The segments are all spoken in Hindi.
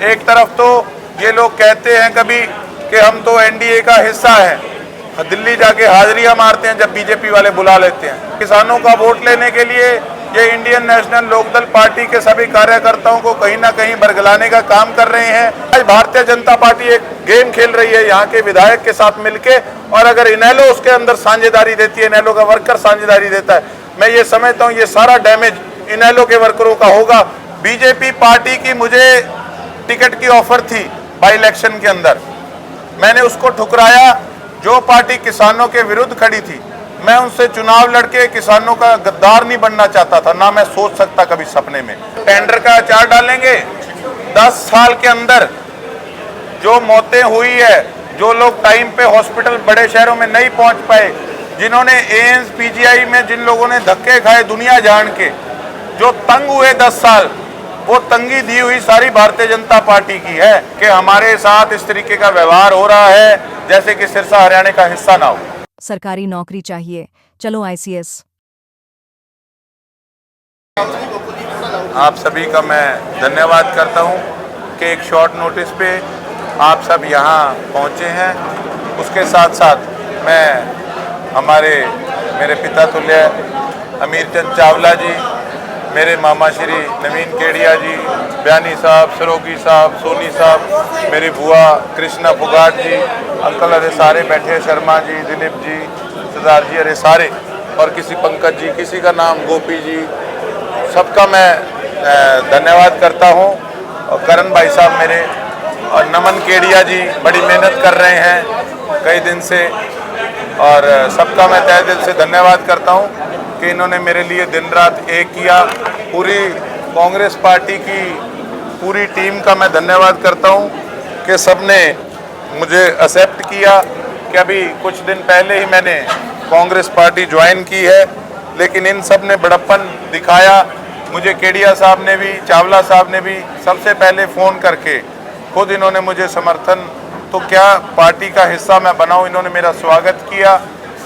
एक तरफ तो ये लोग कहते हैं कभी कि हम तो एनडीए का हिस्सा हैं, दिल्ली जाके हाजिरियां मारते हैं जब बीजेपी वाले बुला लेते हैं। किसानों का वोट लेने के लिए ये इंडियन नेशनल लोकदल पार्टी के सभी कार्यकर्ताओं को कहीं ना कहीं बरगलाने का काम कर रहे हैं। आज भारतीय जनता पार्टी एक गेम खेल रही है यहाँ के विधायक के साथ मिलके, और अगर इनेलो उसके अंदर साझेदारी देती है, इनेलो का वर्कर साझेदारी देता है, मैं ये समझता हूँ ये सारा डैमेज इनेलो के वर्करों का होगा। बीजेपी पार्टी की मुझे टिकट की ऑफर थी बाई इलेक्शन के अंदर, मैंने उसको ठुकराया। जो पार्टी किसानों के विरुद्ध खड़ी थी, मैं उनसे चुनाव लड़के किसानों का गद्दार नहीं बनना चाहता था, ना मैं सोच सकता कभी सपने में। टेंडर का अचार डालेंगे। 10 साल के अंदर जो मौतें हुई है, जो लोग टाइम पे हॉस्पिटल बड़े शहरों में नहीं पहुंच पाए, जिन्होंने एम्स पीजीआई में जिन लोगों ने धक्के खाए दुनिया जान के, जो तंग हुए 10 साल, वो तंगी दी हुई सारी भारतीय जनता पार्टी की है कि हमारे साथ इस तरीके का व्यवहार हो रहा है जैसे कि सिरसा हरियाणा का हिस्सा ना हो। सरकारी नौकरी चाहिए, चलो आईसीएस। आप सभी का मैं धन्यवाद करता हूं कि एक शॉर्ट नोटिस पे आप सब यहां पहुंचे हैं। उसके साथ साथ मैं मेरे पिता तुल्य अमीर चंद चावला जी, मेरे मामा श्री नवीन केडिया जी, बयानी साहब, सरोगी साहब, सोनी साहब, मेरी बुआ कृष्णा फुगाट जी, अंकल अरे सारे बैठे, शर्मा जी, दिलीप जी, सरदार जी, अरे सारे, और किसी पंकज जी, किसी का नाम गोपी जी, सबका मैं धन्यवाद करता हूं। और करण भाई साहब मेरे, और नमन केडिया जी बड़ी मेहनत कर रहे हैं कई दिन से, और सबका मैं तहे दिल से धन्यवाद करता हूं कि इन्होंने मेरे लिए दिन रात एक किया। पूरी कांग्रेस पार्टी की पूरी टीम का मैं धन्यवाद करता हूं कि सबने मुझे एक्सेप्ट किया कि अभी कुछ दिन पहले ही मैंने कांग्रेस पार्टी ज्वाइन की है, लेकिन इन सब ने बड़प्पन दिखाया। मुझे केडिया साहब ने भी, चावला साहब ने भी सबसे पहले फ़ोन करके खुद इन्होंने मुझे समर्थन, तो क्या पार्टी का हिस्सा मैं बनाऊं, इन्होंने मेरा स्वागत किया,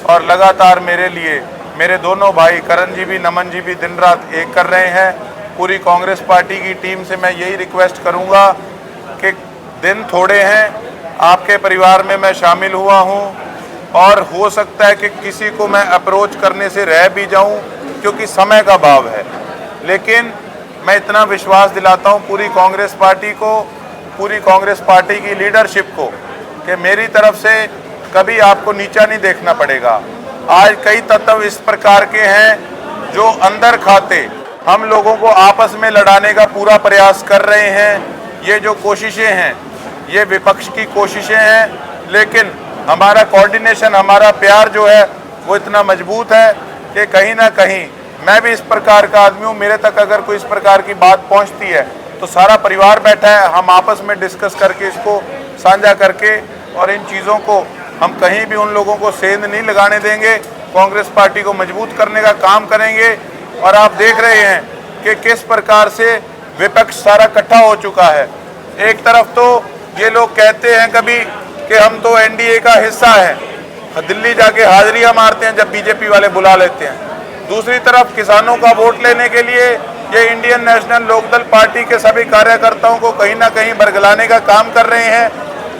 और लगातार मेरे लिए मेरे दोनों भाई करण जी भी, नमन जी भी दिन रात एक कर रहे हैं। पूरी कांग्रेस पार्टी की टीम से मैं यही रिक्वेस्ट करूंगा कि दिन थोड़े हैं, आपके परिवार में मैं शामिल हुआ हूं, और हो सकता है कि किसी को मैं अप्रोच करने से रह भी जाऊं क्योंकि समय का अभाव है, लेकिन मैं इतना विश्वास दिलाता हूं पूरी कांग्रेस पार्टी को, पूरी कांग्रेस पार्टी की लीडरशिप को, कि मेरी तरफ से कभी आपको नीचा नहीं देखना पड़ेगा। आज कई तत्व इस प्रकार के हैं जो अंदर खाते हम लोगों को आपस में लड़ाने का पूरा प्रयास कर रहे हैं। ये जो कोशिशें हैं ये विपक्ष की कोशिशें हैं, लेकिन हमारा कोऑर्डिनेशन, हमारा प्यार जो है वो इतना मजबूत है कि कहीं ना कहीं मैं भी इस प्रकार का आदमी हूँ। मेरे तक अगर कोई इस प्रकार की बात पहुँचती है तो सारा परिवार बैठा है, हम आपस में डिस्कस करके इसको साझा करके, और इन चीज़ों को हम कहीं भी उन लोगों को सेंध नहीं लगाने देंगे। कांग्रेस पार्टी को मजबूत करने का काम करेंगे। और आप देख रहे हैं कि किस प्रकार से विपक्ष सारा इकट्ठा हो चुका है। एक तरफ तो ये लोग कहते हैं कभी कि हम तो एनडीए का हिस्सा हैं, दिल्ली जाके हाजिरियां मारते हैं जब बीजेपी वाले बुला लेते हैं। दूसरी तरफ किसानों का वोट लेने के लिए ये इंडियन नेशनल लोकदल पार्टी के सभी कार्यकर्ताओं को कहीं ना कहीं बरगलाने का काम कर रहे हैं।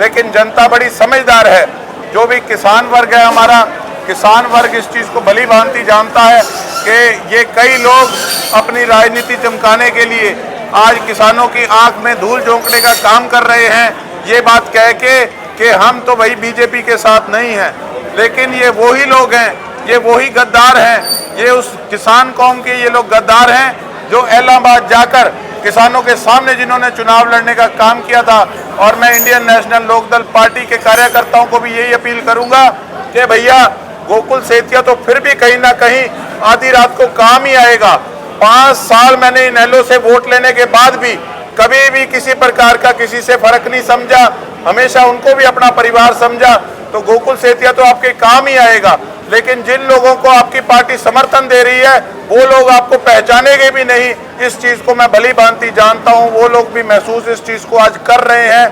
लेकिन जनता बड़ी समझदार है, जो भी किसान वर्ग है हमारा, किसान वर्ग इस चीज़ को भली भांति जानता है कि ये कई लोग अपनी राजनीति चमकाने के लिए आज किसानों की आंख में धूल झोंकने का काम कर रहे हैं, ये बात कह के कि हम तो भाई बीजेपी के साथ नहीं हैं। लेकिन ये वही लोग हैं, ये वही गद्दार हैं, ये उस किसान कौम के ये लोग गद्दार हैं जो इलाहाबाद जाकर किसानों के सामने जिन्होंने चुनाव लड़ने का काम किया था। और मैं इंडियन नेशनल लोकदल पार्टी के कार्यकर्ताओं को भी यही अपील करूंगा कि भैया गोकुल सेतिया तो फिर भी कहीं ना कहीं आधी रात को काम ही आएगा। 5 साल मैंने इनेलो से वोट लेने के बाद भी कभी भी किसी प्रकार का किसी से फर्क नहीं समझा, हमेशा उनको भी अपना परिवार समझा। तो गोकुल सेतिया तो आपके काम ही आएगा, लेकिन जिन लोगों को आपकी पार्टी समर्थन दे रही है वो लोग आपको पहचानेंगे भी नहीं। इस चीज़ को मैं भली भांति जानता हूँ, वो लोग भी महसूस इस चीज़ को आज कर रहे हैं।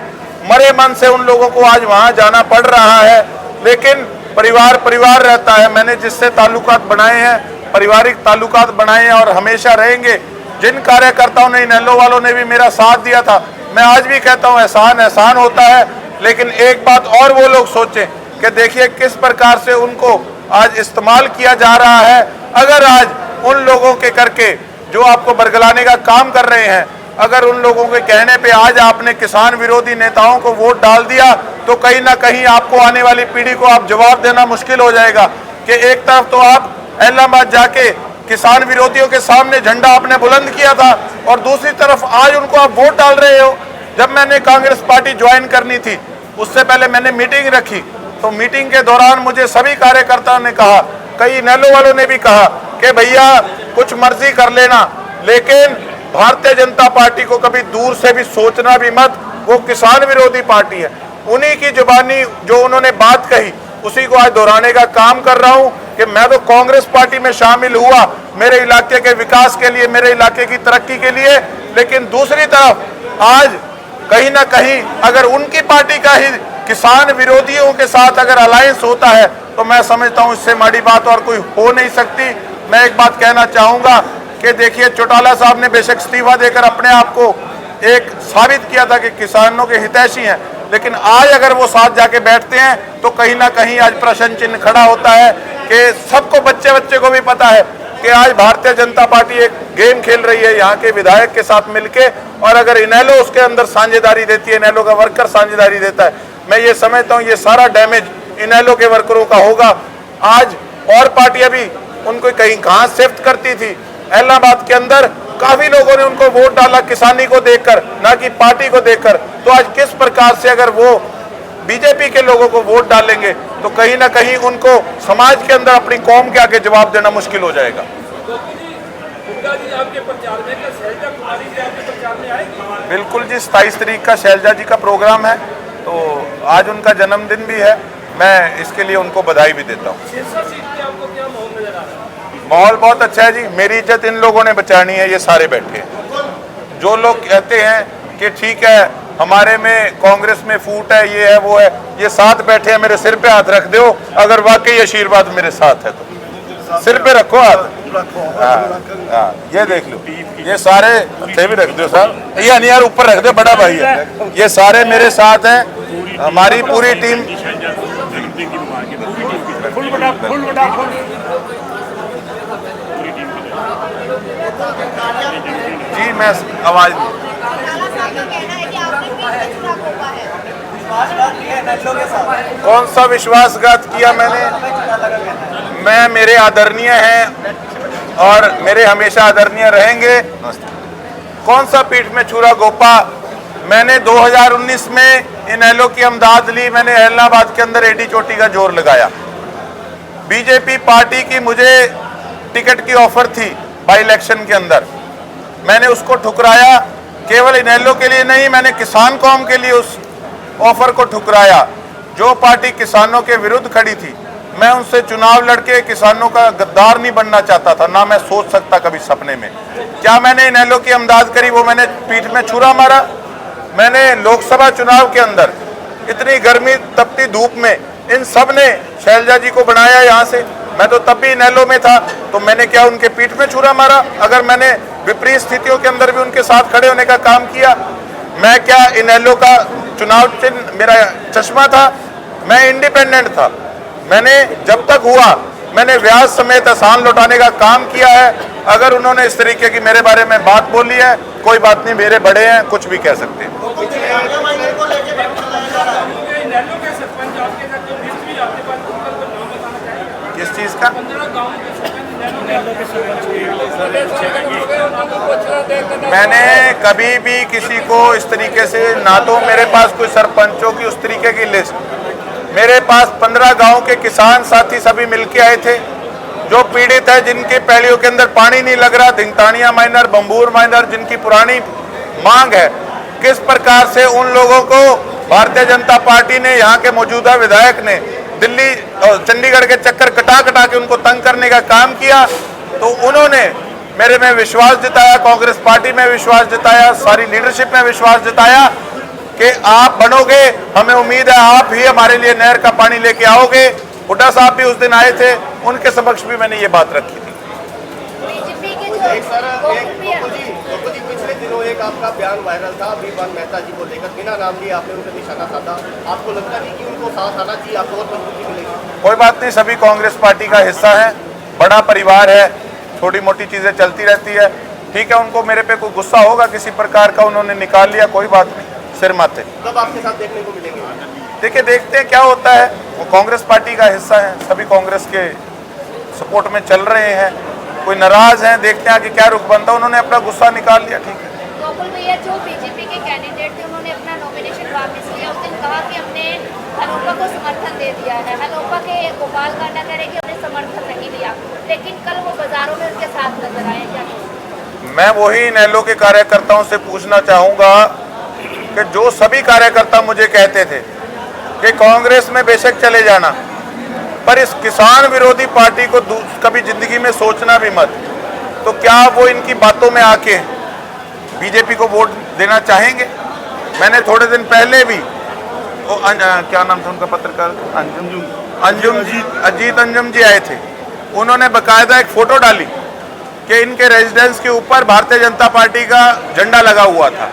मरे मन से उन लोगों को आज वहाँ जाना पड़ रहा है, लेकिन परिवार रहता है। मैंने जिससे ताल्लुकात बनाए हैं, पारिवारिक ताल्लुकात बनाए हैं और हमेशा रहेंगे। जिन कार्यकर्ताओं ने, इनेलो वालों ने भी मेरा साथ दिया था, मैं आज भी कहता हूँ एहसान एहसान होता है, लेकिन एक बात और वो लोग सोचें कि देखिए किस प्रकार से उनको आज इस्तेमाल किया जा रहा है। अगर आज उन लोगों के करके जो आपको बरगलाने का काम कर रहे हैं, अगर उन लोगों के कहने पे आज आपने किसान विरोधी नेताओं को वोट डाल दिया, तो कहीं ना कहीं आपको आने वाली पीढ़ी को आप जवाब देना मुश्किल हो जाएगा कि एक तरफ तो आप इलाहाबाद जाके किसान विरोधियों के सामने झंडा आपने बुलंद किया था और दूसरी तरफ आज उनको आप वोट डाल रहे हो। जब मैंने कांग्रेस पार्टी ज्वाइन करनी थी उससे पहले मैंने मीटिंग रखी, तो मीटिंग के दौरान मुझे सभी कार्यकर्ताओं ने कहा, कई इनेलो वालों ने भी कहा कि भैया कुछ मर्जी कर लेना, लेकिन भारतीय जनता पार्टी को कभी दूर से भी सोचना भी मत, वो किसान विरोधी पार्टी है। उन्हीं की जुबानी जो उन्होंने बात कही उसी को आज दोहराने का काम कर रहा हूं कि मैं तो कांग्रेस पार्टी में शामिल हुआ मेरे इलाके के विकास के लिए, मेरे इलाके की तरक्की के लिए, लेकिन दूसरी तरफ आज कहीं ना कहीं अगर उनकी पार्टी का ही किसान विरोधियों के साथ अगर अलायंस होता है तो मैं समझता हूं इससे बड़ी बात और कोई हो नहीं सकती। मैं एक बात कहना चाहूंगा कि देखिए चौटाला साहब ने बेशक इस्तीफा देकर अपने आप को एक साबित किया था कि किसानों के हितैषी हैं, लेकिन आज अगर वो साथ जाके बैठते हैं तो कहीं ना कहीं आज प्रश्न चिन्ह खड़ा होता है कि सबको बच्चे बच्चे को भी पता है कि आज भारतीय जनता पार्टी एक गेम खेल रही है यहाँ के विधायक के साथ मिलके, और अगर इनेलो उसके अंदर साझेदारी देती है, इनेलो का वर्कर साझेदारी देता है, मैं ये समझता हूँ ये सारा डैमेज इनेलो के वर्करों का होगा। आज और पार्टियां भी उनको कहीं कहाँ शिफ्ट करती थी, इलाहाबाद के अंदर काफी लोगों ने उनको वोट डाला किसानी को देखकर, ना कि पार्टी को देखकर। तो आज किस प्रकार से अगर वो बीजेपी के लोगों को वोट डालेंगे तो कहीं ना कहीं उनको समाज के अंदर अपनी कौम के आगे जवाब देना मुश्किल हो जाएगा। बिल्कुल जी, 27 तारीख का शैलजा जी का प्रोग्राम है, तो आज उनका जन्मदिन भी है, मैं इसके लिए उनको बधाई भी देता हूँ। माहौल बहुत अच्छा है जी, मेरी इज्जत इन लोगों ने बचानी है, ये सारे बैठे हैं। जो लोग कहते हैं कि ठीक है हमारे में कांग्रेस में फूट है, ये है वो है, ये साथ बैठे हैं, मेरे सिर पे हाथ रख दो अगर वाकई आशीर्वाद मेरे साथ है तो सिर पे रखो हाथ। हाँ, ये देख लो, ये सारे थे भी रख दो साहब, ये नहीं यार ऊपर रख दो, बड़ा भाई है, ये सारे मेरे साथ हैं, हमारी पूरी टीम। जी मैं आवाज कौन सा विश्वासघात किया मैंने? मैं मेरे आदरणीय हैं और मेरे हमेशा आदरणीय रहेंगे। कौन सा पीठ में छुरा गोपा? मैंने 2019 में इनेलो की अमदाद ली, मैंने इलाहाबाद के अंदर एडी चोटी का जोर लगाया। बीजेपी पार्टी की मुझे टिकट की ऑफर थी बाई इलेक्शन के अंदर, मैंने उसको ठुकराया। केवल इनेलो के लिए नहीं, मैंने किसान कौम के लिए उस ऑफर को ठुकराया। जो पार्टी किसानों के विरुद्ध खड़ी थी, मैं उनसे चुनाव लड़के किसानों का गद्दार नहीं बनना चाहता था, ना मैं सोच सकता कभी सपने में। क्या मैंने इनेलो की अमदाद करी, वो मैंने पीठ में छुरा मारा? मैंने लोकसभा चुनाव के अंदर इतनी गर्मी तपती धूप में इन सब ने शैलजा जी को बनाया यहाँ से, मैं तो तब भी इनेलो में था, तो मैंने क्या उनके पीठ में छुरा मारा? अगर मैंने विपरीत स्थितियों के अंदर भी उनके साथ खड़े होने का काम किया, मैं क्या इनेलो का चुनाव चिन्ह मेरा चश्मा था? मैं इंडिपेंडेंट था। मैंने जब तक हुआ मैंने ब्याज समेत आसान लौटाने का काम किया है। अगर उन्होंने इस तरीके की मेरे बारे में बात बोली है, कोई बात नहीं, मेरे बड़े हैं, कुछ भी कह सकते हैं। किस चीज का? मैंने कभी भी किसी को इस तरीके से, ना तो मेरे पास कोई सरपंचों की उस तरीके की लिस्ट, मेरे पास 15 गांव के किसान साथी सभी मिलके आए थे जो पीड़ित है, जिनकी पैलियों के अंदर पानी नहीं लग रहा, धिंगतानिया माइनर, बम्बूर माइनर, जिनकी पुरानी मांग है। किस प्रकार से उन लोगों को भारतीय जनता पार्टी ने, यहाँ के मौजूदा विधायक ने दिल्ली और चंडीगढ़ के चक्कर कटा कटा के उनको तंग करने का काम किया, तो उन्होंने मेरे में विश्वास जताया, कांग्रेस पार्टी में विश्वास जताया, सारी लीडरशिप में विश्वास जताया कि आप बनोगे, हमें उम्मीद है आप ही हमारे लिए नहर का पानी लेके आओगे। हुड्डा साहब भी उस दिन आए थे, उनके समक्ष भी मैंने ये बात रखी थी। बीजेपी के जो दिनों एक आपका बयान वायरल था विमान मेहता जी को लेकर, बिना नाम लिए आपने उनका निशाना साधा। आपको लगता नहीं कि उनको साथ आना चाहिए, आपको और मजबूती मिलेगी? कोई बात नहीं, सभी कांग्रेस पार्टी का हिस्सा है, बड़ा परिवार है, छोटी मोटी चीज़ें चलती रहती है। ठीक है, उनको मेरे पे कोई गुस्सा होगा किसी प्रकार का, उन्होंने निकाल लिया, कोई बात नहीं, सिर माथे। कब आपके साथ देखने को मिलेंगे? देखिए, देखते हैं क्या होता है। वो कांग्रेस पार्टी का हिस्सा है, सभी कांग्रेस के सपोर्ट में चल रहे हैं। कोई नाराज हैं, देखते हैं कि क्या रुख बनता है। उन्होंने अपना गुस्सा निकाल लिया, ठीक है। गोकुल भैया जो बीजेपी के कैंडिडेट थे उन्होंने अपना नॉमिनेशन वापस लिया। उस दिन कहा कि हमने हनोपा को समर्थन दे दिया है। हनोपा के गोपाल गांडा कह रहे कि हमने समर्थन नहीं दिया, लेकिन कल वो बाजारों में उनके साथ नजर आए। क्या मैं वही इनेलो के कार्यकर्ताओं से पूछना चाहूँगा कि जो सभी कार्यकर्ता मुझे कहते थे कि कांग्रेस में बेशक चले जाना, पर इस किसान विरोधी पार्टी को कभी जिंदगी में सोचना भी मत, तो क्या वो इनकी बातों में आके बीजेपी को वोट देना चाहेंगे? मैंने थोड़े दिन पहले भी क्या नाम था उनका पत्रकार, अंजुम जी, अजीत अंजुम जी आए थे। उन्होंने बकायदा एक फोटो डाली कि इनके रेजिडेंस के ऊपर भारतीय जनता पार्टी का झंडा लगा हुआ था।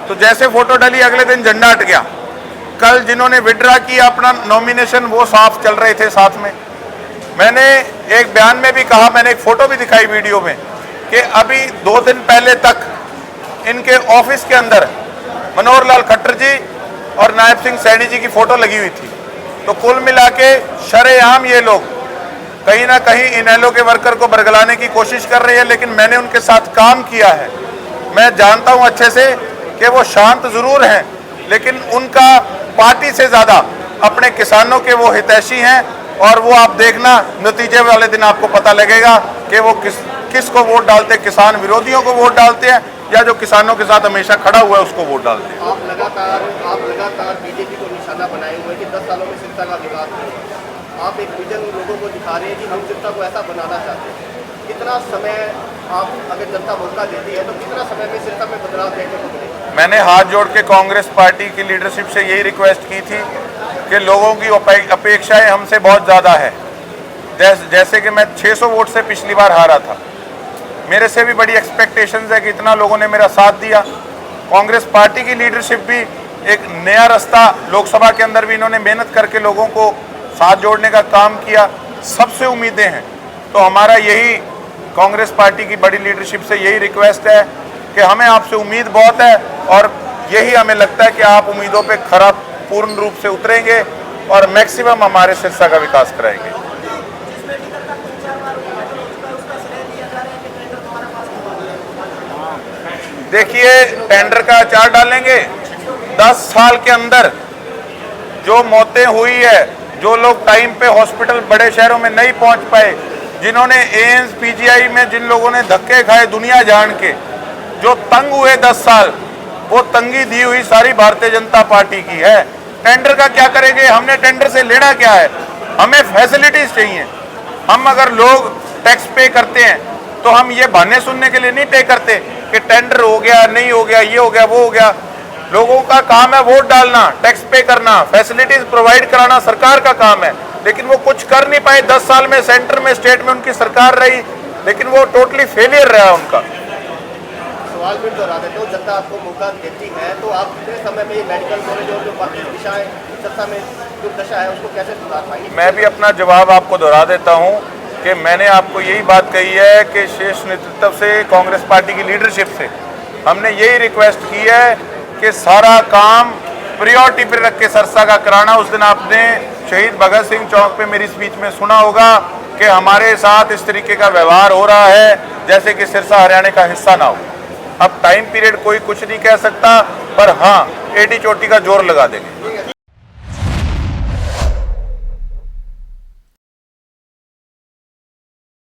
तो जैसे फोटो डाली अगले दिन झंडा हट गया। कल जिन्होंने विड्रा किया अपना नॉमिनेशन, वो साफ चल रहे थे साथ में। मैंने एक बयान में भी कहा, मैंने एक फोटो भी दिखाई वीडियो में, कि अभी 2 दिन पहले तक इनके ऑफिस के अंदर मनोहर लाल खट्टर जी और नायब सिंह सैनी जी की फोटो लगी हुई थी। तो कुल मिला के शरेआम ये लोग कहीं ना कहीं इनेलो के वर्कर को बरगलाने की कोशिश कर रहे हैं। लेकिन मैंने उनके साथ काम किया है, मैं जानता हूं अच्छे से कि वो शांत जरूर हैं, लेकिन उनका पार्टी से ज़्यादा अपने किसानों के वो हितैषी हैं। और वो आप देखना, नतीजे वाले दिन आपको पता लगेगा कि वो किसको वोट डालते हैं, किसान विरोधियों को वोट डालते हैं या जो किसानों के साथ हमेशा खड़ा हुआ है उसको वोट डालते हैं। आप लगातार बीजेपी को निशाना बनाए हुए कि 10 सालों में सिरसा का विकास होगा। आप एक विजन लोगों को दिखा रहे हैं कि हम सिरसा को ऐसा बनाना चाहते हैं। कितना समय आप, अगर जनता मौका देती है तो कितना समय में सिरसा में बदलाव देखने को मिलेगा? मैंने हाथ जोड़ के कांग्रेस पार्टी की लीडरशिप से यही रिक्वेस्ट की थी कि लोगों की अपेक्षाएं हमसे बहुत ज़्यादा है। जैसे कि मैं 600 वोट से पिछली बार हारा था, मेरे से भी बड़ी एक्सपेक्टेशंस है कि इतना लोगों ने मेरा साथ दिया। कांग्रेस पार्टी की लीडरशिप भी एक नया रास्ता, लोकसभा के अंदर भी इन्होंने मेहनत करके लोगों को साथ जोड़ने का काम किया। सबसे उम्मीदें हैं, तो हमारा यही कांग्रेस पार्टी की बड़ी लीडरशिप से यही रिक्वेस्ट है कि हमें आपसे उम्मीद बहुत है और यही हमें लगता है कि आप उम्मीदों पे खरा पूर्ण रूप से उतरेंगे और मैक्सिमम हमारे सिरसा का विकास कराएंगे। देखिए, टेंडर का अचार डालेंगे। 10 साल के अंदर जो मौतें हुई है, जो लोग टाइम पे हॉस्पिटल बड़े शहरों में नहीं पहुंच पाए, जिन्होंने एम्स पीजीआई में जिन लोगों ने धक्के खाए दुनिया जान के, जो तंग हुए 10 साल, वो तंगी दी हुई सारी भारतीय जनता पार्टी की है। टेंडर का क्या करेंगे? हमने टेंडर से लेना क्या है? हमें फैसिलिटीज चाहिए। हम अगर लोग टैक्स पे करते हैं तो हम ये बहाने सुनने के लिए नहीं पे करते कि टेंडर हो गया, नहीं हो गया, ये हो गया, वो हो गया। लोगों का काम है वोट डालना, टैक्स पे करना, फैसिलिटीज प्रोवाइड कराना सरकार का काम है। लेकिन वो कुछ कर नहीं पाए। 10 साल में सेंटर में, स्टेट में उनकी सरकार रही, लेकिन वो टोटली फेलियर रहा उनका। सवाल फिर दोहरा देते हो, जनता आपको मौका देती है तो आप कितने समय में ये मेडिकल कॉलेज और जो बाकी दिशाएं सत्ता में जो दशा है उसको कैसे सुधार पाएंगे? मैं भी अपना जवाब आपको दोहरा देता हूं कि मैंने आपको यही बात कही है कि शीर्ष नेतृत्व से, कांग्रेस पार्टी की लीडरशिप से हमने यही रिक्वेस्ट की है कि सारा काम प्रायोरिटी पर रख के सिरसा का कराना। उस दिन आपने शहीद भगत सिंह चौक पे मेरी स्पीच में सुना होगा कि हमारे साथ इस तरीके का व्यवहार हो रहा है जैसे कि सिरसा हरियाणा का हिस्सा ना हो। अब टाइम पीरियड कोई कुछ नहीं कह सकता, पर हाँ, एटी चोटी का जोर लगा देंगे।